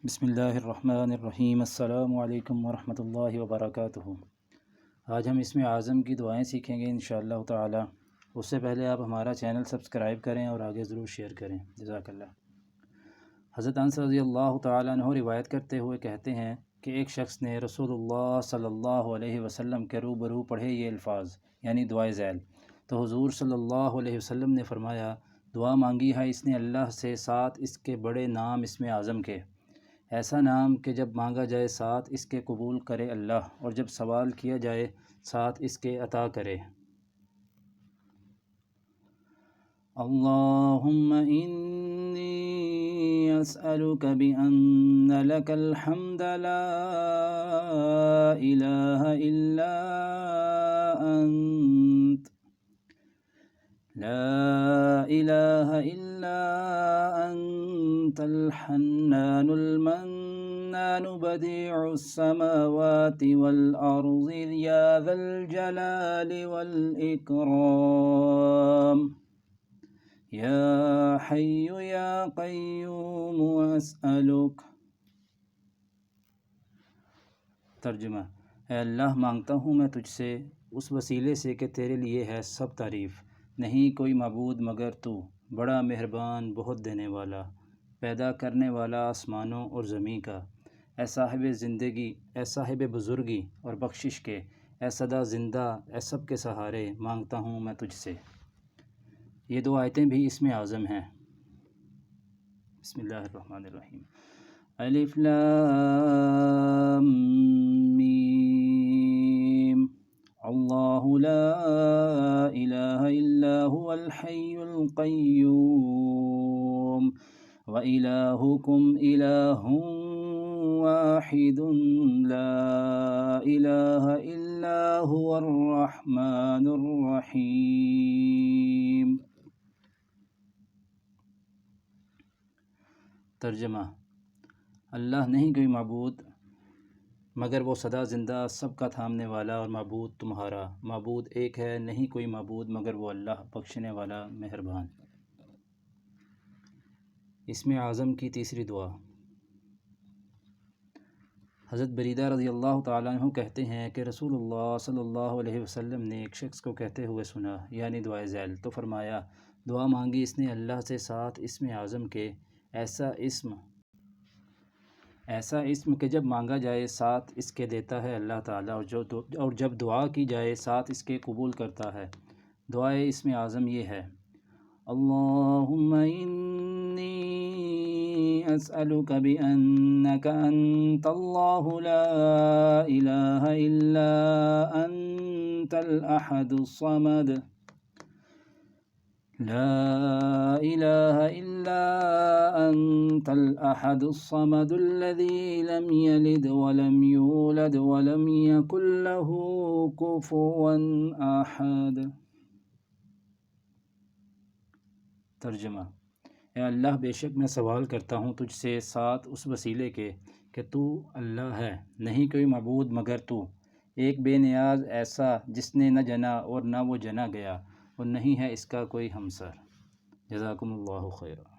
بسم اللہ الرحمن الرحیم۔ السلام علیکم ورحمۃ اللہ وبرکاتہ۔ آج ہم اسم اعظم کی دعائیں سیکھیں گے انشاءاللہ تعالی۔ اس سے پہلے آپ ہمارا چینل سبسکرائب کریں اور آگے ضرور شیئر کریں، جزاک اللہ۔ حضرت انس رضی اللہ تعالیٰ عنہ روایت کرتے ہوئے کہتے ہیں کہ ایک شخص نے رسول اللہ صلی اللہ علیہ وسلم کے روبرو پڑھے یہ الفاظ، یعنی دعائے ذیل، تو حضور صلی اللہ علیہ وسلم نے فرمایا، دعا مانگی ہے اس نے اللہ سے ساتھ اس کے بڑے نام اسم اعظم کے، ایسا نام کہ جب مانگا جائے ساتھ اس کے قبول کرے اللہ، اور جب سوال کیا جائے ساتھ اس کے عطا کرے۔ اللہم انی اسألک بأن لک الحمد لا الہ الا انت لا الہ الا انت الحنان المنان بدیع السماوات والارض یا ذا الجلال والاکرام یا حی یا قیوم اسألک۔ ترجمہ: اے اللہ، مانگتا ہوں میں تجھ سے اس وسیلے سے کہ تیرے لیے ہے سب تعریف، نہیں کوئی معبود مگر تو، بڑا مہربان، بہت دینے والا، پیدا کرنے والا آسمانوں اور زمین کا، اے صاحب زندگی، اے صاحب بزرگی اور بخشش کے، اے سدا زندہ، اے سب کے سہارے، مانگتا ہوں میں تجھ سے۔ یہ دو آیتیں بھی اسم اعظم ہیں۔ بسم اللہ الرحمن الرحیم۔ الف لام میم، اللہ لا الہ الا هو الحی القیوم وإلہکم الہ واحد لا الہ الا هو الرحمن الرحیم۔ ترجمہ: اللہ نہیں کوئی معبود مگر وہ سدا زندہ، سب کا تھامنے والا، اور معبود تمہارا، معبود ایک ہے، نہیں کوئی معبود مگر وہ اللہ، بخشنے والا، مہربان۔ اسم اعظم کی تیسری دعا۔ حضرت بریدہ رضی اللہ تعالیٰ عنہ کہتے ہیں کہ رسول اللہ صلی اللہ علیہ وسلم نے ایک شخص کو کہتے ہوئے سنا، یعنی دعائے ذیل، تو فرمایا، دعا مانگی اس نے اللہ سے ساتھ اسم اعظم کے، ایسا اسم کہ جب مانگا جائے ساتھ اس کے دیتا ہے اللہ تعالیٰ، اور جب دعا کی جائے ساتھ اس کے قبول کرتا ہے۔ دعائے اسم اعظم یہ ہے: اللہم انی اسألک بأنک انت اللہ لا الہ الا انت الاحد الصمد لا الہ الا انت الاحد الصمد الذی لم یلد ولم یولد ولم یکن له کفوا احد۔ ترجمہ: اے اللہ، بے شک میں سوال کرتا ہوں تجھ سے ساتھ اس وسیلے کے کہ تو اللہ ہے، نہیں کوئی معبود مگر تو، ایک بے نیاز ایسا جس نے نہ جنا اور نہ وہ جنا گیا، اور نہیں ہے اس کا کوئی ہمسر۔ جزاکم اللہ خیرا۔